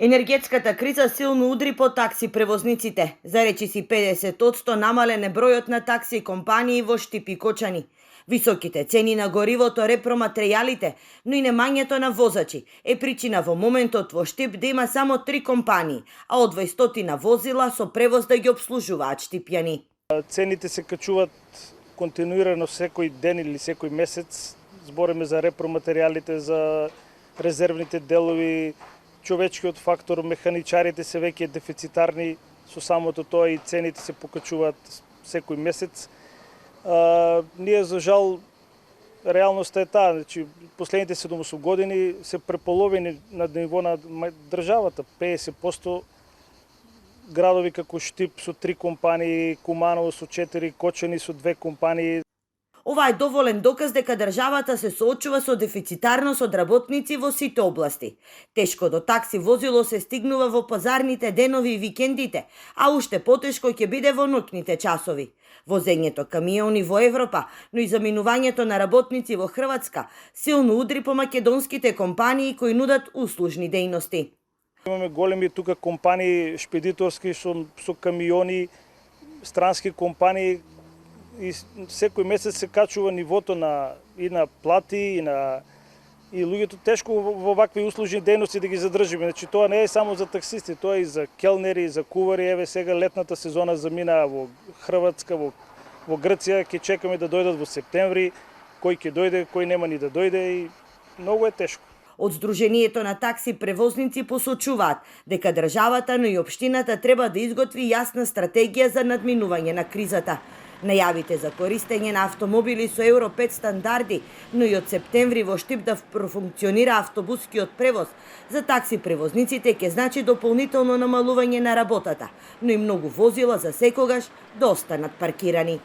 Енергетската криза силно удри по такси превозниците. За речиси 50% намален е бројот на такси компании во Штип и Кочани. Високите цени на горивото, репроматеријалите, но и немањето на возачи е причина во моментот во Штип да има само 3 компании, а од 200 возила со превоз да ги обслужуваат штипјани. Цените се качуваат континуирано секој ден или секој месец. Збориме за репроматеријалите, за резервните делови, човечкиот фактор, механичарите се веќе дефицитарни, со самото тоа и цените се покачуваат секој месец. Ние за жал реалноста е таа, значи последните 7 години се преполовени на ниво на државата, 50% градови како Штип со 3 компании, Куманово со 4, Кочани со 2 компании. Ова е доволен доказ дека државата се соочува со дефицитарност од работници во сите области. Тешко до такси возило се стигнува во пазарните денови и викендите, а уште потешко ќе биде во ноќните часови. Возењето камиони во Европа, но и заминувањето на работници во Хрватска силно удри по македонските компании кои нудат услужни дејности. Имаме големи тука компании шпедиторски со камиони, странски компании, и секој месец се качува нивото на плати и луѓето тешко во вакви услужни дејности да ги задржиме. Значи тоа не е само за таксисти, тоа е и за келнери, за кувари. Еве сега летната сезона замина во Хрватска, во Грција, ќе чекаме да дојдат во септември, кој ќе дојде, кој нема ни да дојде и многу е тешко. Од Сдруженијето на такси превозници посочуваат дека државата, но и општината треба да изготви јасна стратегија за надминување на кризата. Најавите за користење на автомобили со Евро 5 стандарди, но и од септември во Штип да профункционира автобускиот превоз, за такси превозниците ќе значи дополнително намалување на работата, но и многу возила за секогаш да останат паркирани.